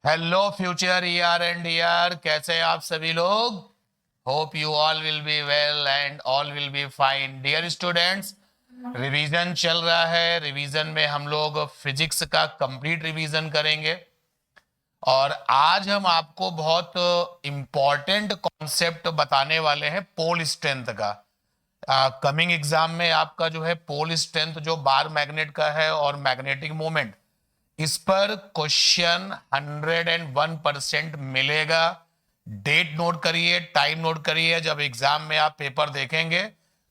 Hello future ER and ER, कैसे हैं आप सभी लोग। Hope you all will be well and all will be fine. Dear students, revision चल रहा है। रिवीजन में हम लोग फिजिक्स का कंप्लीट रिवीजन करेंगे और आज हम आपको बहुत इम्पॉर्टेंट कॉन्सेप्ट बताने वाले हैं पोल स्ट्रेंथ का। कमिंग एग्जाम में आपका जो है पोल स्ट्रेंथ जो बार मैग्नेट का है और मैग्नेटिक मोमेंट, इस पर क्वेश्चन 101% मिलेगा। डेट नोट करिए, टाइम नोट करिए। जब एग्जाम में आप पेपर देखेंगे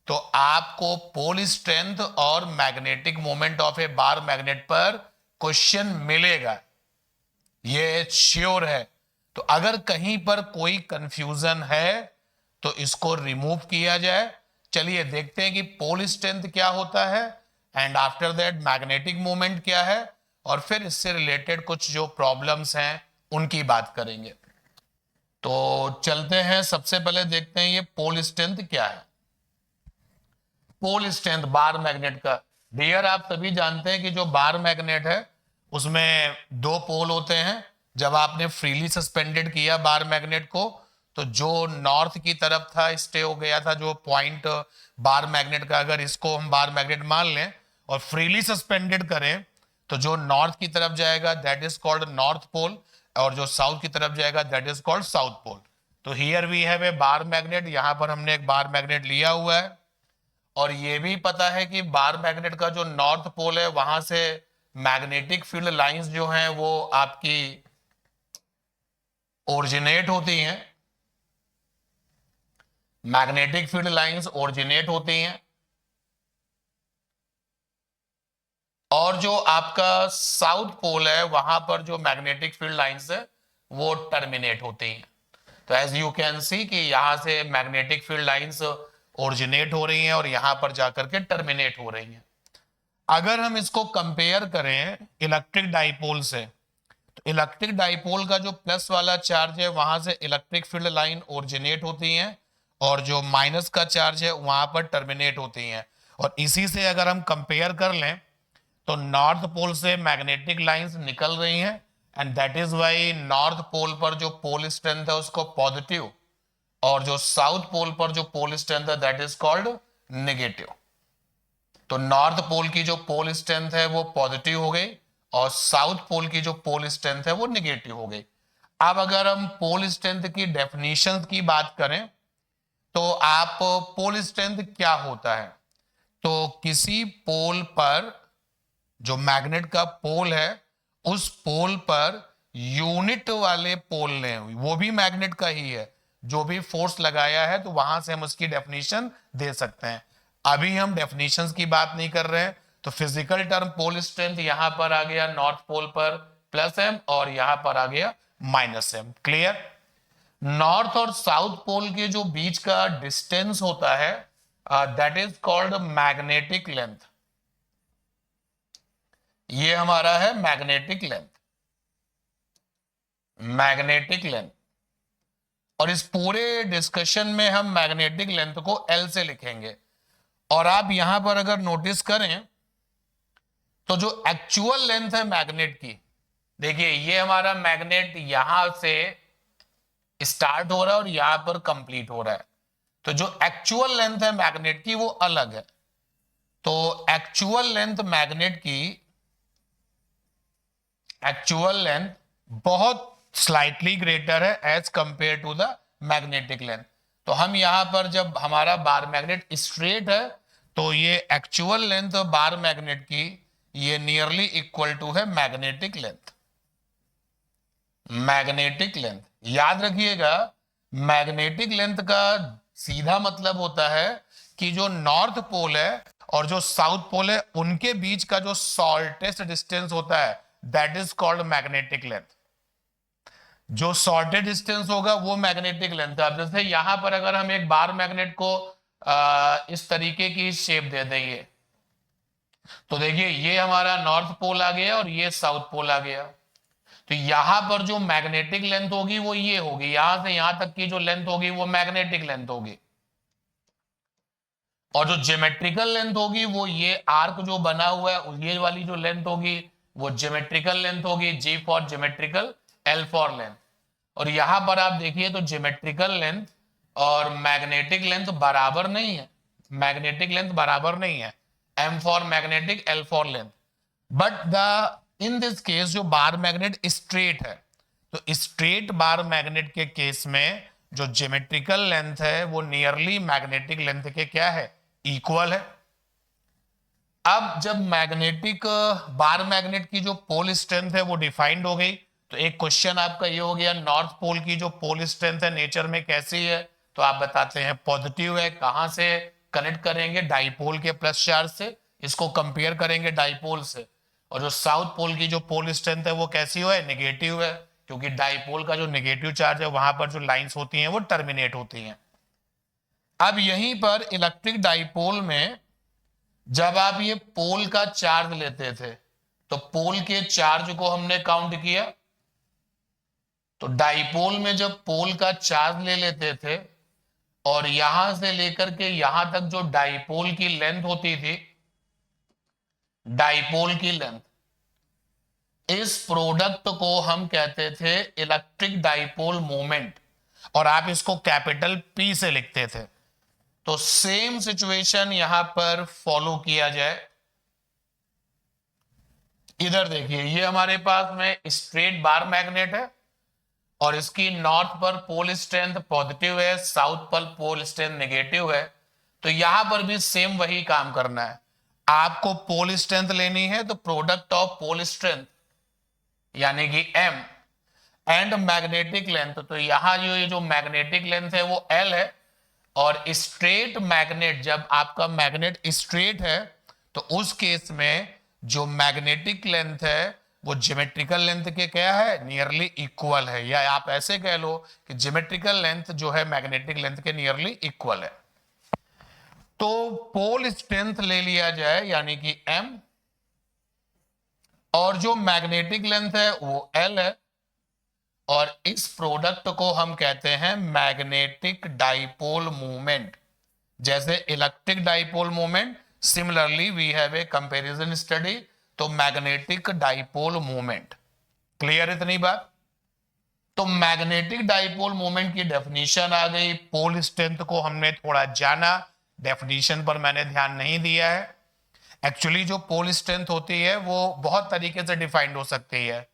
तो आपको पोल स्ट्रेंथ और magnetic moment of A bar magnet पर क्वेश्चन मिलेगा, ये श्योर है। तो अगर कहीं पर कोई कंफ्यूजन है तो इसको रिमूव किया जाए। चलिए देखते हैं कि पोल स्ट्रेंथ क्या होता है and after that magnetic moment क्या है, और फिर इससे रिलेटेड कुछ जो प्रॉब्लम्स हैं उनकी बात करेंगे। तो चलते हैं, सबसे पहले देखते हैं ये पोल स्ट्रेंथ क्या है। पोल स्ट्रेंथ बार मैग्नेट का, डियर आप सभी जानते हैं कि जो बार मैग्नेट है उसमें दो पोल होते हैं। जब आपने फ्रीली सस्पेंडेड किया बार मैग्नेट को तो जो नॉर्थ की तरफ था स्टे हो गया था, जो पॉइंट बार मैग्नेट का, अगर इसको हम बार मैग्नेट मान लें और फ्रीली सस्पेंडेड करें तो जो नॉर्थ की तरफ जाएगा that is called north pole, और जो साउथ की तरफ जाएगा that is called south pole. तो here we have a bar magnet, यहां पर हमने एक बार मैग्नेट लिया हुआ है और ये भी पता है कि बार मैग्नेट का जो नॉर्थ पोल है वहां से मैग्नेटिक फील्ड लाइंस जो हैं वो आपकी ओरिजिनेट होती हैं। मैग्नेटिक फील्ड लाइंस ओरिजिनेट होती हैं और जो आपका साउथ पोल है वहां पर जो मैग्नेटिक फील्ड लाइंस है वो टर्मिनेट होती हैं। तो एज यू कैन सी कि यहां से मैग्नेटिक फील्ड लाइंस ओरिजिनेट हो रही हैं और यहां पर जाकर के टर्मिनेट हो रही हैं। अगर हम इसको कंपेयर करें इलेक्ट्रिक डाइपोल से, तो इलेक्ट्रिक डाइपोल का जो प्लस वाला चार्ज है वहां से इलेक्ट्रिक फील्ड लाइन ओरिजिनेट होती हैं और जो माइनस का चार्ज है वहां पर टर्मिनेट होती हैं। और इसी से अगर हम कंपेयर कर लें तो नॉर्थ पोल से मैग्नेटिक लाइंस निकल रही हैं and that is why north pole पर जो पोल स्ट्रेंथ है उसको पॉजिटिव, और जो साउथ पोल पर जो पोल स्ट्रेंथ है दैट इज कॉल्ड नेगेटिव। तो नॉर्थ पोल की जो पोल स्ट्रेंथ है वो पॉजिटिव हो गई और साउथ पोल की जो पोल स्ट्रेंथ है वो नेगेटिव हो गई। अब अगर हम पोल स्ट्रेंथ की डेफिनेशन की बात करें तो आप पोल स्ट्रेंथ क्या होता है, तो किसी पोल पर जो मैग्नेट का पोल है उस पोल पर यूनिट वाले पोल ने, वो भी मैग्नेट का ही है, जो भी फोर्स लगाया है तो वहां से हम उसकी डेफिनेशन दे सकते हैं। अभी हम डेफिनेशंस की बात नहीं कर रहे हैं। तो फिजिकल टर्म पोल स्ट्रेंथ यहां पर आ गया नॉर्थ पोल पर प्लस एम और यहां पर आ गया माइनस एम। क्लियर। नॉर्थ और साउथ पोल के जो बीच का डिस्टेंस होता है that is called magnetic length. ये हमारा है मैग्नेटिक लेंथ, मैग्नेटिक लेंथ। और इस पूरे डिस्कशन में हम मैग्नेटिक लेंथ को L से लिखेंगे। और आप यहां पर अगर नोटिस करें तो जो एक्चुअल लेंथ है मैग्नेट की, देखिए ये हमारा मैग्नेट यहां से स्टार्ट हो रहा है और यहां पर कंप्लीट हो रहा है, तो जो एक्चुअल लेंथ है मैग्नेट की वो अलग है। तो एक्चुअल लेंथ मैग्नेट की, एक्चुअल लेंथ बहुत स्लाइटली ग्रेटर है as compare to the magnetic length. तो हम यहां पर जब हमारा बार मैग्नेट स्ट्रेट है तो ये एक्चुअल लेंथ बार मैग्नेट की ये नियरली इक्वल टू है मैग्नेटिक लेंथ। मैग्नेटिक लेंथ याद रखिएगा, मैग्नेटिक लेंथ का सीधा मतलब होता है कि जो नॉर्थ पोल है और जो साउथ पोल है उनके बीच का जो शॉर्टेस्ट डिस्टेंस होता है that is called magnetic length. जो शॉर्टेस्ट डिस्टेंस होगा वो मैग्नेटिक लेंथ है। अब जैसे यहां पर अगर हम एक बार मैग्नेट को इस तरीके की शेप दे देंगे तो देखिए ये हमारा नॉर्थ पोल आ गया और ये साउथ पोल आ गया। तो यहां पर जो मैग्नेटिक लेंथ होगी वो ये होगी, यहां से यहां तक की जो लेंथ होगी वो मैग्नेटिक लेंथ होगी, और जो ज्योमेट्रिकल लेंथ होगी वो ये आर्क जो बना हुआ है ये वाली जो लेंथ होगी वो ज्योमेट्रिकल लेंथ होगी, G for geometrical L for length. और यहां पर आप देखिए तो ज्योमेट्रिकल लेंथ और मैग्नेटिक लेंथ बराबर नहीं है, मैग्नेटिक लेंथ बराबर नहीं है, M for magnetic, L for length. But the in this case जो बार मैग्नेट स्ट्रेट है, तो स्ट्रेट बार मैग्नेट के केस में जो ज्योमेट्रिकल लेंथ है वो नियरली मैग्नेटिक लेंथ के क्या है, इक्वल है। अब जब मैग्नेटिक बार मैग्नेट की जो पोल स्ट्रेंथ है वो डिफाइंड हो गई, तो एक क्वेश्चन आपका ये हो गया, नॉर्थ पोल की जो पोल स्ट्रेंथ है नेचर में कैसी है, तो आप बताते हैं पॉजिटिव है। कहां से कनेक्ट करेंगे, डाइपोल के प्लस चार्ज से, इसको कंपेयर करेंगे डाइपोल से। और जो साउथ पोल की जो पोल स्ट्रेंथ है वो कैसी है, नेगेटिव है, क्योंकि डाइपोल का जो नेगेटिव चार्ज है वहां पर जो लाइंस होती हैं वो टर्मिनेट होती हैं। अब यहीं पर इलेक्ट्रिक डाइपोल में जब आप ये पोल का चार्ज लेते थे, तो पोल के चार्ज को हमने काउंट किया, तो डाइपोल में जब पोल का चार्ज ले लेते थे और यहां से लेकर के यहां तक जो डाइपोल की लेंथ होती थी, डाइपोल की लेंथ, इस प्रोडक्ट को हम कहते थे इलेक्ट्रिक डाइपोल मोमेंट, और आप इसको कैपिटल P से लिखते थे। तो सेम सिचुएशन यहां पर फॉलो किया जाए। इधर देखिए, ये हमारे पास में स्ट्रेट बार मैग्नेट है और इसकी नॉर्थ पर पोल स्ट्रेंथ पॉजिटिव है, साउथ पर पोल स्ट्रेंथ नेगेटिव है। तो यहां पर भी सेम वही काम करना है, आपको पोल स्ट्रेंथ लेनी है, तो प्रोडक्ट ऑफ पोल स्ट्रेंथ यानी कि M एंड मैग्नेटिक लेंथ, तो यहां ये जो मैग्नेटिक लेंथ है वो L है। और स्ट्रेट मैग्नेट, जब आपका मैग्नेट स्ट्रेट है तो उस केस में जो मैग्नेटिक लेंथ है वो ज्योमेट्रिकल लेंथ के क्या है, नियरली इक्वल है, या आप ऐसे कह लो कि ज्योमेट्रिकल लेंथ जो है मैग्नेटिक लेंथ के नियरली इक्वल है। तो पोल स्ट्रेंथ ले लिया जाए यानी कि M, और जो मैग्नेटिक लेंथ है वो L है, और इस प्रोडक्ट को हम कहते हैं मैग्नेटिक डाइपोल मूवमेंट। जैसे electric dipole movement, similarly we have a comparison study, तो मैग्नेटिक डाइपोल मूवमेंट। क्लियर इतनी बात? तो मैग्नेटिक डाइपोल मूवमेंट की डेफिनेशन आ गई, पोल स्ट्रेंथ को हमने थोड़ा जाना, डेफिनेशन पर मैंने ध्यान नहीं दिया है। एक्चुअली जो पोल स्ट्रेंथ होती है वो बहुत तरीके से डिफाइंड हो सकती है,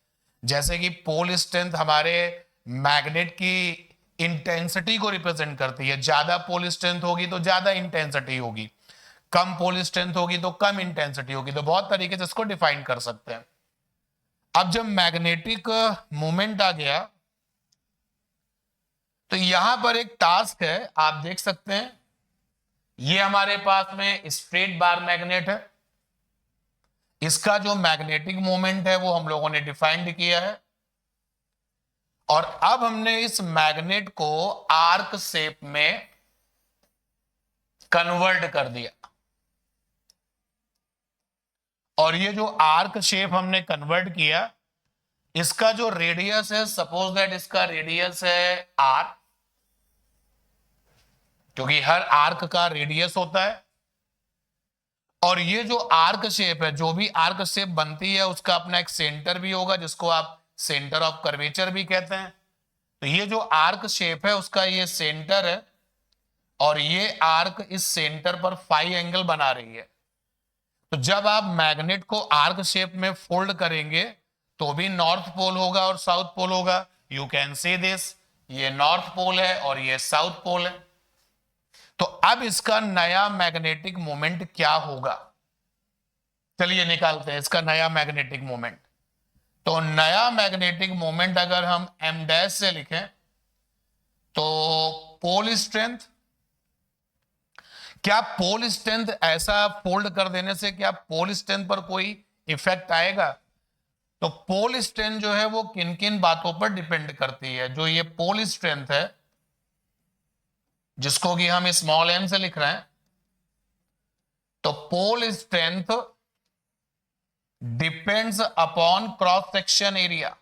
जैसे कि पोल स्ट्रेंथ हमारे मैग्नेट की इंटेंसिटी को रिप्रेजेंट करती है, ज्यादा पोल स्ट्रेंथ होगी तो ज्यादा इंटेंसिटी होगी, कम पोल स्ट्रेंथ होगी तो कम इंटेंसिटी होगी, तो बहुत तरीके से इसको डिफाइन कर सकते हैं। अब जब मैग्नेटिक मोमेंट आ गया, तो यहां पर एक टास्क है, आप देख सकते हैं, ये हमारे पास में स्ट्रेट बार मैग्नेट है, इसका जो मैग्नेटिक मोमेंट है वो हम लोगों ने डिफाइंड किया है, और अब हमने इस मैग्नेट को आर्क शेप में कन्वर्ट कर दिया। और ये जो आर्क शेप हमने कन्वर्ट किया, इसका जो रेडियस है, सपोज दैट इसका रेडियस है R, क्योंकि हर आर्क का रेडियस होता है, और ये जो आर्क शेप है, जो भी आर्क शेप बनती है उसका अपना एक सेंटर भी होगा, जिसको आप सेंटर ऑफ कर्वेचर भी कहते हैं। तो ये जो आर्क शेप है उसका ये सेंटर है, और ये आर्क इस सेंटर पर फाई एंगल बना रही है। तो जब आप मैग्नेट को आर्क शेप में फोल्ड करेंगे तो भी नॉर्थ पोल होगा और साउथ पोल होगा। यू कैन सी दिस, ये नॉर्थ पोल है और ये साउथ पोल है। तो अब इसका नया मैग्नेटिक मोमेंट क्या होगा, चलिए निकालते हैं इसका नया मैग्नेटिक मोमेंट। तो नया मैग्नेटिक मोमेंट अगर हम M डैश से लिखें, तो पोल स्ट्रेंथ, क्या पोल स्ट्रेंथ ऐसा फोल्ड कर देने से क्या पोल स्ट्रेंथ पर कोई इफेक्ट आएगा? तो पोल स्ट्रेंथ जो है वो किन किन बातों पर डिपेंड करती है। जो ये पोल स्ट्रेंथ है, जिसको कि हम स्मॉल m से लिख रहे हैं, तो pole strength depends upon cross section area,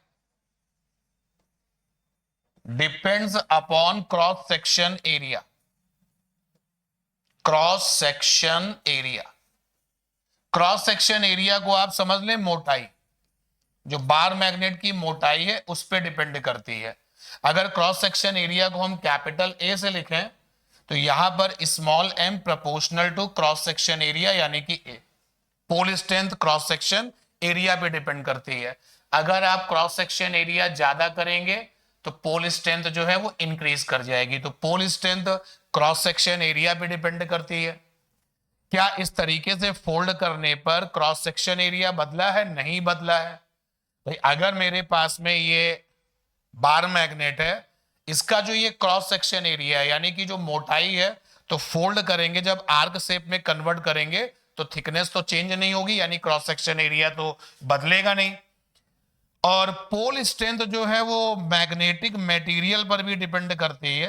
depends upon cross section area, cross section area. Cross section area को आप समझ लें मोटाई, जो बार मैग्नेट की मोटाई है उस पर डिपेंड करती है। अगर क्रॉस सेक्शन एरिया को हम कैपिटल ए से लिखें तो यहां पर small M proportional to cross section area यानी कि A. Pole strength cross section area पे डिपेंड करती है। अगर आप क्रॉस सेक्शन एरिया ज्यादा करेंगे तो पोल स्ट्रेंथ जो है वो इंक्रीज कर जाएगी। तो pole strength cross section area पे डिपेंड करती है। क्या इस तरीके से फोल्ड करने पर क्रॉस सेक्शन एरिया बदला है? नहीं बदला है। भाई अगर मेरे पास में ये बार मैग्नेट है, इसका जो ये क्रॉस सेक्शन एरिया है यानी कि जो मोटाई है, तो फोल्ड करेंगे जब आर्क शेप में कन्वर्ट करेंगे तो थिकनेस तो चेंज नहीं होगी, यानी क्रॉस सेक्शन एरिया तो बदलेगा नहीं। और पोल स्ट्रेंथ जो है वो मैग्नेटिक मटेरियल पर भी डिपेंड करती है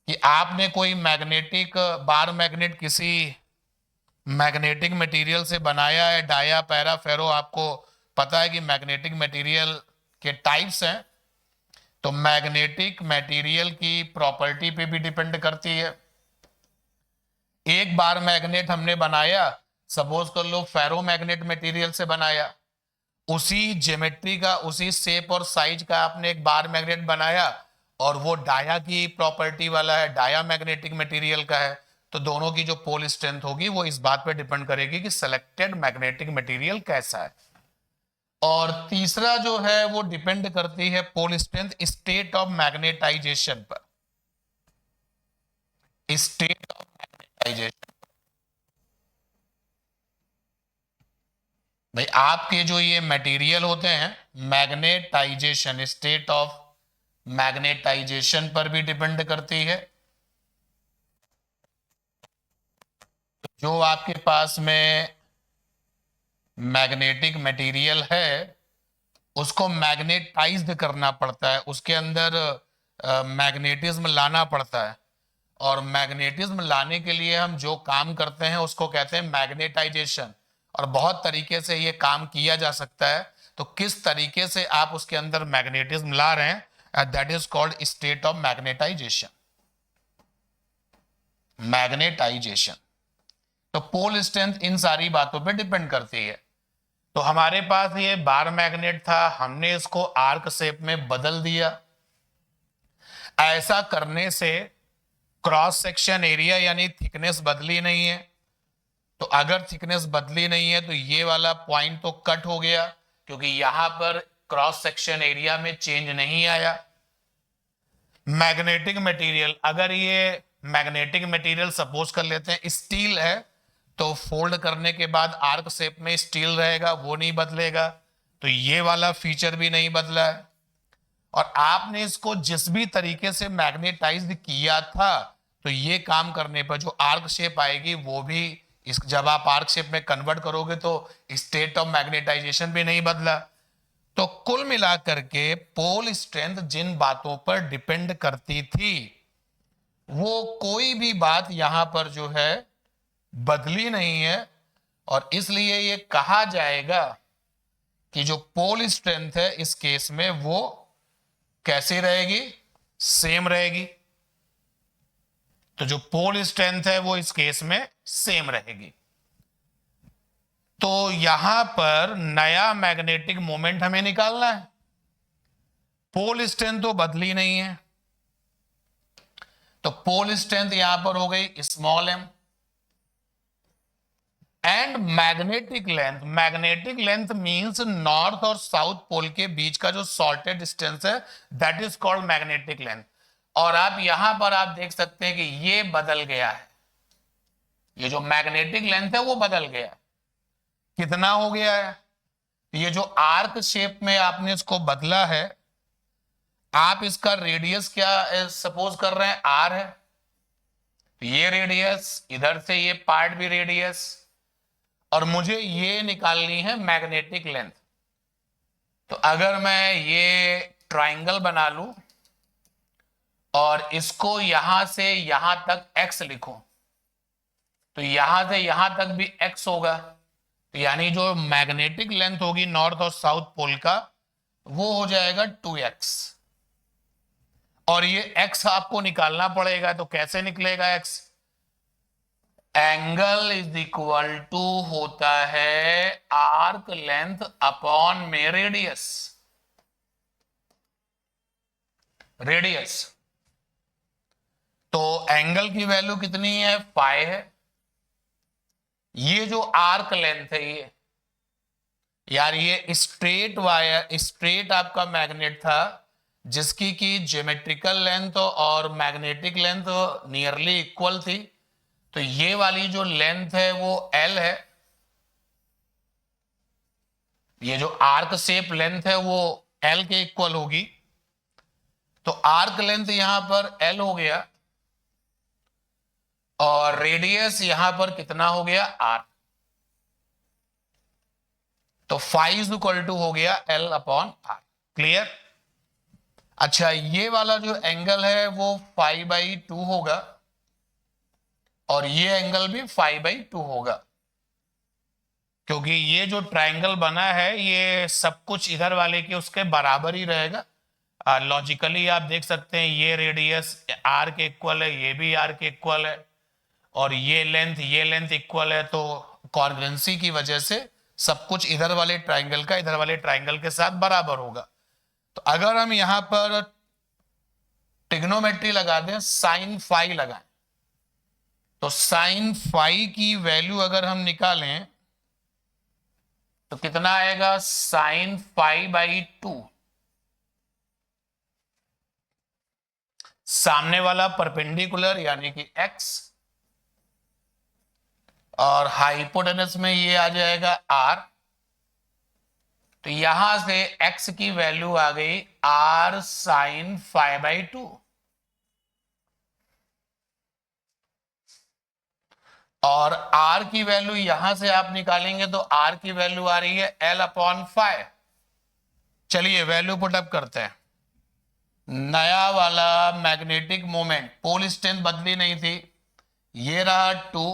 कि आपने कोई मैग्नेटिक बार मैग्नेट किसी मैग्नेटिक मटेरियल से बनाया है, डाया, पैरा, फेरो। आपको पता है कि मैग्नेटिक मटेरियल के टाइप्स हैं, तो मैग्नेटिक मटेरियल की प्रॉपर्टी पे भी डिपेंड करती है। एक बार मैग्नेट हमने बनाया, सपोज कर लो फेरो मैग्नेट मटेरियल से बनाया, उसी ज्योमेट्री का, उसी शेप और साइज का आपने एक बार मैग्नेट बनाया और वो डाया की प्रॉपर्टी वाला है, डाया मैग्नेटिक मटेरियल का है, तो दोनों की जो पोल स्ट्रेंथ होगी वो इस बात पे डिपेंड करेगी कि सिलेक्टेड मैग्नेटिक मटेरियल कैसा है। और तीसरा जो है वो डिपेंड करती है pole strength state of magnetization पर। स्टेट ऑफ मैग्नेटाइजेशन, भाई आपके जो ये मटेरियल होते हैं, मैग्नेटाइजेशन, स्टेट ऑफ मैग्नेटाइजेशन पर भी डिपेंड करती है। जो आपके पास में मैग्नेटिक मटेरियल है उसको मैग्नेटाइज्ड करना पड़ता है, उसके अंदर मैग्नेटिज्म लाना पड़ता है। और मैग्नेटिज्म लाने के लिए हम जो काम करते हैं उसको कहते हैं मैग्नेटाइजेशन। और बहुत तरीके से ये काम किया जा सकता है। तो किस तरीके से आप उसके अंदर मैग्नेटिज्म ला रहे हैं, that is called state of magnetization. Magnetization, तो पोल स्ट्रेंथ इन सारी बातों पे डिपेंड करती है। तो हमारे पास ये बार मैग्नेट था, हमने इसको आर्क शेप में बदल दिया। ऐसा करने से क्रॉस सेक्शन एरिया यानी थिकनेस बदली नहीं है। तो अगर थिकनेस बदली नहीं है तो ये वाला पॉइंट तो कट हो गया, क्योंकि यहां पर क्रॉस सेक्शन एरिया में चेंज नहीं आया। मैग्नेटिक मटेरियल, अगर ये मैग्नेटिक मटेरियल सपोज कर लेते हैं स्टील है, तो फोल्ड करने के बाद आर्क शेप में स्टील रहेगा, वो नहीं बदलेगा। तो ये वाला फीचर भी नहीं बदला है। और आपने इसको जिस भी तरीके से मैग्नेटाइज किया था, तो ये काम करने पर जो आर्क शेप आएगी वो भी इस, जब आप आर्क शेप में कन्वर्ट करोगे तो स्टेट ऑफ मैग्नेटाइजेशन भी नहीं बदला। तो कुल मिलाकर के पोल स्ट्रेंथ जिन बातों पर डिपेंड करती थी वो कोई भी बात यहां पर जो है बदली नहीं है। और इसलिए ये कहा जाएगा कि जो पोल स्ट्रेंथ है इस केस में वो कैसी रहेगी? सेम रहेगी। तो जो पोल स्ट्रेंथ है वो इस केस में सेम रहेगी। तो यहां पर नया मैग्नेटिक मोमेंट हमें निकालना है। पोल स्ट्रेंथ तो बदली नहीं है, तो पोल स्ट्रेंथ यहां पर हो गई small m. And magnetic length means north और साउथ पोल के बीच का जो शॉर्टेड डिस्टेंस है, that is called magnetic length. और आप यहां पर आप देख सकते हैं कि ये बदल गया है, ये जो मैग्नेटिक लेंथ है वो बदल गया। कितना हो गया है? ये जो आर्क शेप में आपने इसको बदला है, आप इसका रेडियस क्या सपोज कर रहे हैं? आर है। तो ये रेडियस, इधर से ये पार्ट भी रेडियस, और मुझे ये निकालनी है मैग्नेटिक लेंथ। तो अगर मैं ये ट्राइंगल बना लूं और इसको यहां से यहां तक x लिखूं, तो यहां से यहां तक भी x होगा। तो यानी जो मैग्नेटिक लेंथ होगी नॉर्थ और साउथ पोल का, वो हो जाएगा 2x। और ये x आपको निकालना पड़ेगा, तो कैसे निकलेगा x? Angle is equal to होता है आर्क लेंथ अपॉन में रेडियस। रेडियस तो एंगल की वैल्यू कितनी है, फाई है। ये जो आर्क लेंथ है ये यार, ये स्ट्रेट वायर, स्ट्रेट आपका मैग्नेट था जिसकी की ज्योमेट्रिकल लेंथ और मैग्नेटिक लेंथ नियरली इक्वल थी। तो ये वाली जो लेंथ है वो L है, ये जो आर्क शेप लेंथ है वो L के इक्वल होगी। तो आर्क लेंथ यहां पर L हो गया और रेडियस यहां पर कितना हो गया, R। तो फाई इज इक्वल टू हो गया L अपॉन R। क्लियर। अच्छा, ये वाला जो एंगल है वो फाई बाई 2 होगा और ये एंगल भी फाई बाई 2 होगा, क्योंकि ये जो ट्रायंगल बना है ये सब कुछ इधर वाले के उसके बराबर ही रहेगा। लॉजिकली आप देख सकते हैं ये रेडियस R के इक्वल है, ये भी R के इक्वल है और ये लेंथ इक्वल है। तो कॉन्ग्रुएंसी की वजह से सब कुछ इधर वाले ट्रायंगल का इधर वाले ट्रायंगल के साथ बराबर होगा। तो अगर हम यहां पर ट्रिग्नोमेट्री लगा दें, साइन फाई लगाएं, तो साइन फाई की वैल्यू अगर हम निकालें तो कितना आएगा, साइन फाई बाई 2। सामने वाला परपेंडिकुलर यानी कि x और हाइपोटेनस में ये आ जाएगा r। तो यहां से x की वैल्यू आ गई r साइन फाई बाई 2 और r की वैल्यू यहां से आप निकालेंगे तो r की वैल्यू आ रही है L अपॉन फाई। चलिए वैल्यू पुटअप करते हैं। नया वाला मैग्नेटिक मोमेंट, पोल स्ट्रेंथ बदली नहीं थी, ये रहा 2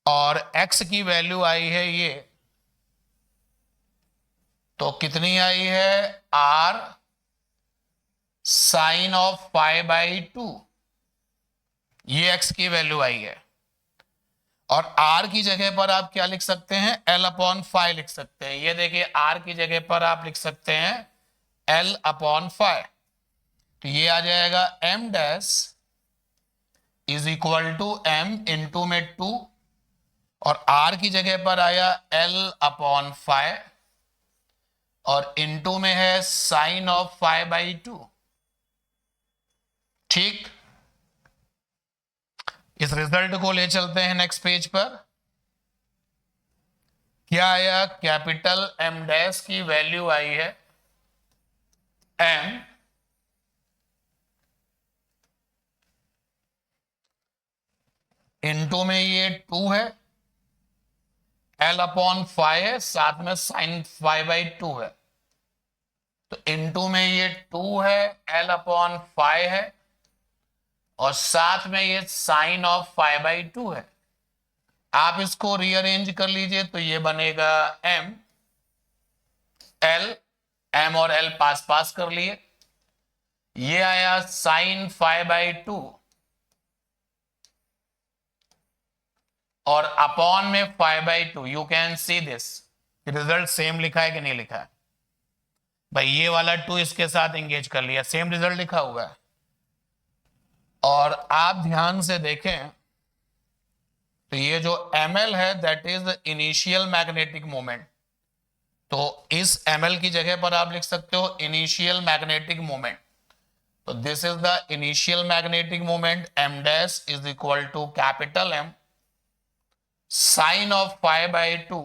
और x की वैल्यू आई है ये, तो कितनी आई है, r sine of phi by 2। ये x की वैल्यू आई है और r की जगह पर आप क्या लिख सकते हैं, L अपॉन फाई लिख सकते हैं। ये देखिए r की जगह पर आप लिख सकते हैं L अपॉन फाई। तो ये आ जाएगा m dash is equal to m into में 2 और r की जगह पर आया L अपॉन फाई और इंटू में है साइन ऑफ फाई बाई 2। ठीक, इस रिजल्ट को ले चलते हैं नेक्स्ट पेज पर। क्या आया, कैपिटल M डैश की वैल्यू आई है m इंटू में ये 2 है, L अपॉन फाई है, साथ में साइन फाई बाई 2 है। तो इंटू में ये 2 है, L अपॉन फाई है और साथ में ये साइन ऑफ फाई बाई 2 है। आप इसको रीअरेंज कर लीजिए तो ये बनेगा m, L, m और L पास पास कर लिए, ये आया साइन फाई बाई 2 और अपॉन में phi by 2। You can see this, result same लिखा है कि नहीं लिखा है भाई, ये वाला 2 इसके साथ एंगेज कर लिया, सेम रिजल्ट लिखा हुआ है। और आप ध्यान से देखें तो ये जो ml है that is initial magnetic moment. तो इस ml की जगह पर आप लिख सकते हो इनिशियल मैग्नेटिक मोमेंट। तो this is the initial magnetic moment, m dash is equal to capital M sine of phi by 2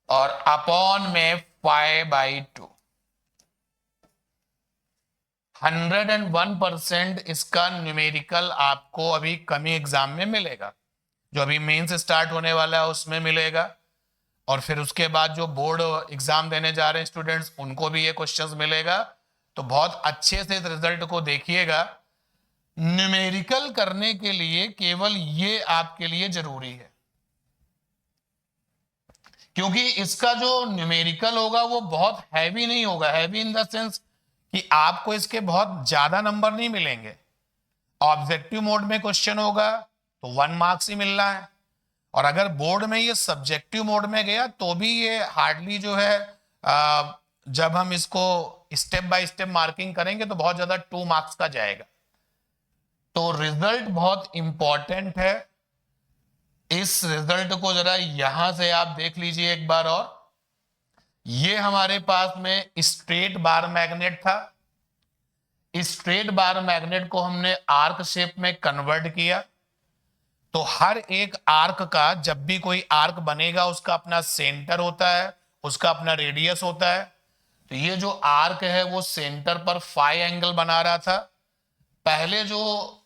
और अपॉन में फाई बाई 2। 101% इसका न्यूमेरिकल आपको अभी कमी एग्जाम में मिलेगा, जो अभी मेंस स्टार्ट होने वाला है उसमें मिलेगा और फिर उसके बाद जो बोर्ड एग्जाम देने जा रहे हैं स्टूडेंट्स उनको भी ये क्वेश्चंस मिलेगा। तो बहुत अच्छे से इस रिजल्ट को देखिएगा। न्यूमेरिकल करने के लिए केवल ये आपके लिए जरूरी है, क्योंकि इसका जो न्यूमेरिकल होगा वो बहुत हैवी नहीं होगा। हैवी इन द सेंस कि आपको इसके बहुत ज्यादा नंबर नहीं मिलेंगे, ऑब्जेक्टिव मोड में क्वेश्चन होगा तो 1 मार्क्स ही मिलना है, और अगर बोर्ड में ये सब्जेक्टिव मोड में गया तो भी ये हार्डली जो है जब हम इसको स्टेप बाय स्टेप मार्किंग करेंगे तो बहुत ज्यादा 2 मार्क्स का जाएगा। तो रिजल्ट बहुत इंपॉर्टेंट है। इस रिजल्ट को जरा यहां से आप देख लीजिए एक बार और। ये हमारे पास में स्ट्रेट बार मैग्नेट था। स्ट्रेट बार मैग्नेट को हमने आर्क शेप में कन्वर्ट किया। तो हर एक आर्क का, जब भी कोई आर्क बनेगा उसका अपना सेंटर होता है, उसका अपना रेडियस होता है। तो ये जो आर्क है वो सेंटर पर फाई एंगल बना रहा था। पहले जो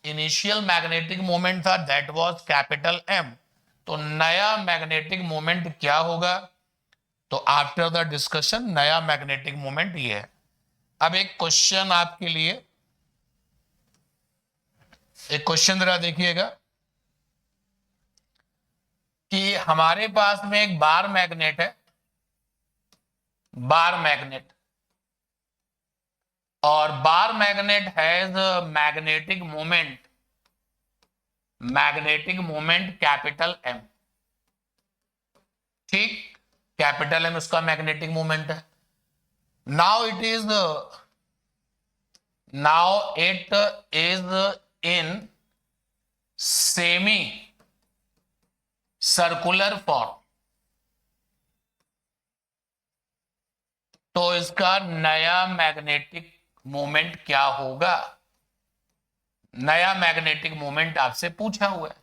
इनिशियल मैग्नेटिक मोमेंट था दैट वाज कैपिटल एम। तो नया मैग्नेटिक मोमेंट क्या होगा? तो आफ्टर द डिस्कशन नया मैग्नेटिक मोमेंट ये है। अब एक क्वेश्चन आपके लिए, एक क्वेश्चन जरा देखिएगा कि हमारे पास में एक बार मैग्नेट है, बार मैग्नेट, और bar magnet has magnetic moment capital M. ठीक, कैपिटल एम उसका मैग्नेटिक मोमेंट है। Now it is in semicircular form. तो इसका नया मैग्नेटिक मोमेंट क्या होगा? नया मैग्नेटिक मोमेंट आपसे पूछा हुआ है।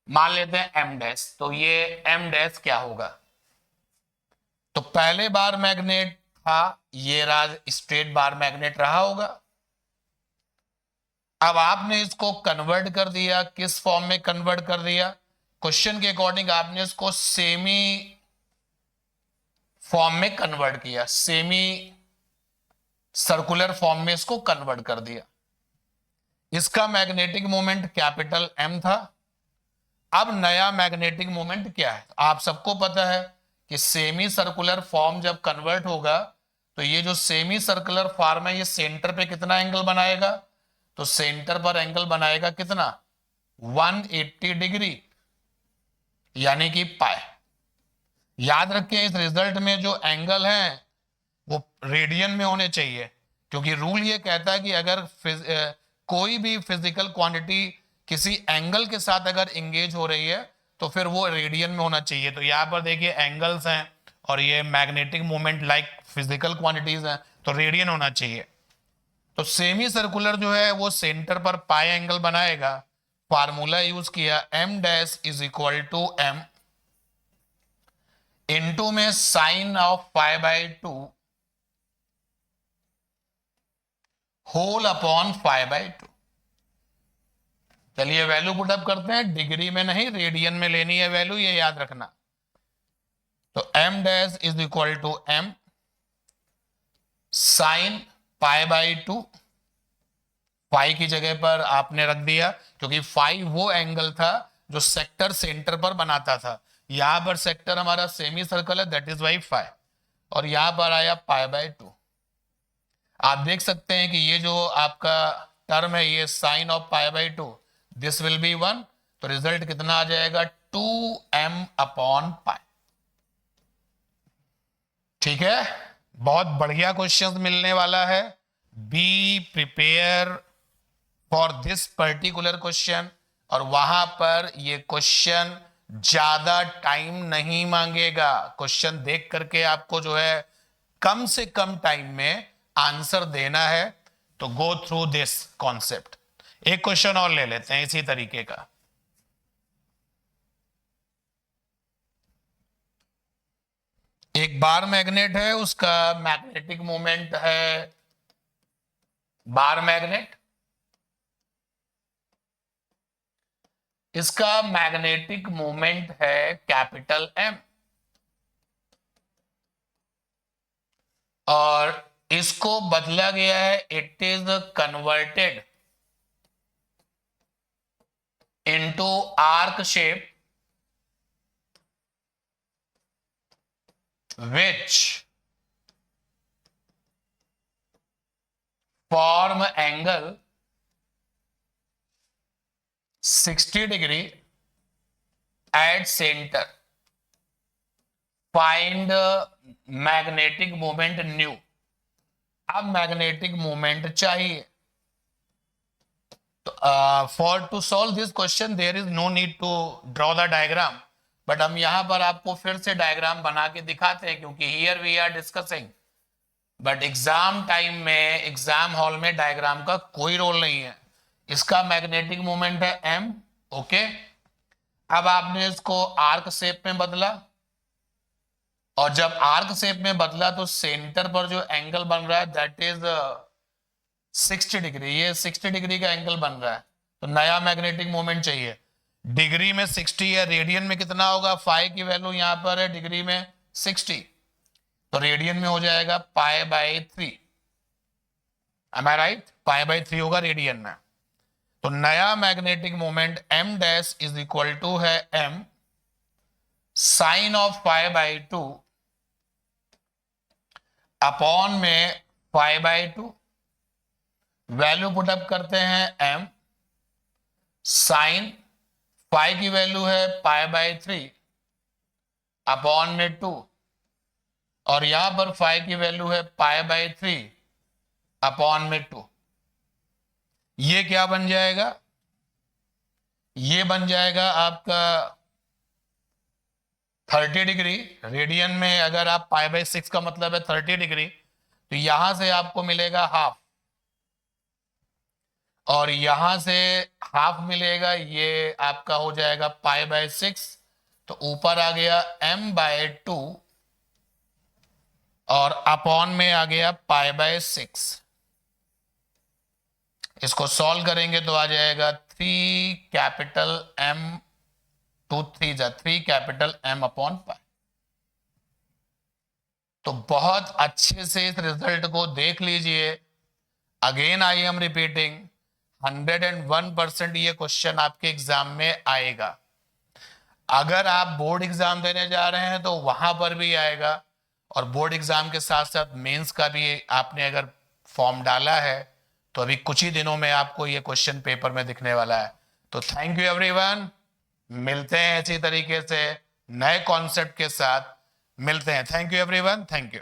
मान लेते हैं एम डैश। तो ये एम डैश क्या होगा? तो पहले बार मैग्नेट था, ये स्ट्रेट बार मैग्नेट रहा होगा। अब आपने इसको कन्वर्ट कर दिया, किस फॉर्म में कन्वर्ट कर दिया? क्वेश्चन के अकॉर्डिंग आपने इसको सेमी फॉर्म में कन्वर्ट किया, सेमी सर्कुलर फॉर्म में इसको कन्वर्ट कर दिया। इसका मैग्नेटिक मोमेंट कैपिटल एम था। अब नया मैग्नेटिक मोमेंट क्या है? आप सबको पता है कि सेमी सर्कुलर फॉर्म जब कन्वर्ट होगा तो ये जो सेमी सर्कुलर फॉर्म है ये सेंटर पे कितना एंगल बनाएगा? तो सेंटर पर एंगल बनाएगा कितना? 180 डिग्री, यानी कि पाई। याद रखें इस रिजल्ट में जो एंगल है वो रेडियन में होने चाहिए, क्योंकि रूल ये कहता है कि अगर कोई भी फिजिकल क्वांटिटी किसी एंगल के साथ अगर एंगेज हो रही है तो फिर वो रेडियन में होना चाहिए। तो यहाँ पर देखिए एंगल्स हैं और ये magnetic moment like physical quantities हैं, तो रेडियन होना चाहिए। तो सेमी सर्कुलर जो है वो सेंटर पर पाई एंगल बनाएगा। फार्मूला यूज किया, M dash is equal to M into में sine of pi by 2 whole upon 5/2। चलिए वैल्यू पुटअप करते हैं, डिग्री में नहीं रेडियन में लेनी है वैल्यू, ये याद रखना। तो M dash is equal to M sine π/2। Phi की जगह पर आपने रख दिया क्योंकि फाई वो एंगल था जो सेक्टर सेंटर पर बनाता था। यहां पर सेक्टर हमारा सेमी सर्कल है, दैट इज वाई फाई, और यहां पर आया π/2। आप देख सकते हैं कि ये जो आपका टर्म है ये sine of π/2, this will be 1। तो रिजल्ट कितना आ जाएगा? 2m/π। ठीक है, बहुत बढ़िया क्वेश्चन मिलने वाला है। Be prepare for this particular question, और वहां पर ये क्वेश्चन ज्यादा टाइम नहीं मांगेगा। क्वेश्चन देख करके आपको जो है कम से कम टाइम में आंसर देना है। तो गो थ्रू दिस कॉन्सेप्ट। एक क्वेश्चन और ले लेते हैं इसी तरीके का। एक बार मैग्नेट है, उसका मैग्नेटिक मोमेंट है, बार मैग्नेट, इसका मैग्नेटिक मोमेंट है कैपिटल एम, और इसको बदला गया है, it is converted into arc shape which form angle 60 degree at centre, find magnetic moment new. अब मैग्नेटिक मोमेंट चाहिए। For to solve this question there is no need to draw the diagram, but हम यहां पर आपको फिर से diagram बना के दिखाते हैं, क्योंकि here we are discussing, but exam time में, एग्जाम हॉल में डायग्राम का कोई रोल नहीं है। इसका मैग्नेटिक मोमेंट है m, ओके। अब आपने इसको आर्क शेप में बदला, और जब आर्क शेप में बदला तो सेंटर पर जो एंगल बन रहा है दैट इज 60 डिग्री। ये 60 डिग्री का एंगल बन रहा है, तो नया मैग्नेटिक मोमेंट चाहिए। डिग्री में 60 है, रेडियन में कितना होगा? फाई की वैल्यू यहां पर है डिग्री में 60, तो रेडियन में हो जाएगा π/3। एम आई राइट? π/3 होगा रेडियन में। तो नया magnetic moment m dash is equal to है m साइन ऑफ π/2 अपॉन में π/2, वैल्यू पुटअप करते हैं m, साइन फाई की वैल्यू है π/3 अपॉन में 2, और यहां पर फाई की वैल्यू है π/3 अपॉन में 2। ये क्या बन जाएगा? ये बन जाएगा आपका 30 डिग्री। रेडियन में अगर आप π/6 का मतलब है 30 डिग्री, तो यहां से आपको मिलेगा हाफ, और यहां से हाफ मिलेगा, ये आपका हो जाएगा π/6, तो ऊपर आ गया m/2 और अपॉन में आ गया π/6। इसको सॉल्व करेंगे तो आ जाएगा 3 कैपिटल M, 2 3 जा 3 कैपिटल M अपॉन पाई। तो बहुत अच्छे से इस रिजल्ट को देख लीजिए। अगेन आई एम रिपीटिंग, 101% ये क्वेश्चन आपके एग्जाम में आएगा। अगर आप बोर्ड एग्जाम देने जा रहे हैं तो वहां पर भी आएगा, और बोर्ड एग्जाम के साथ साथ मेंस का भी आपने अगर फॉर्म डाला है तो अभी कुछ ही दिनों में आपको ये क्वेश्चन पेपर में दिखने वाला है। तो थैंक यू एवरीवन, मिलते हैं इसी तरीके से नए कॉन्सेप्ट के साथ, मिलते हैं। Thank you everyone, thank you.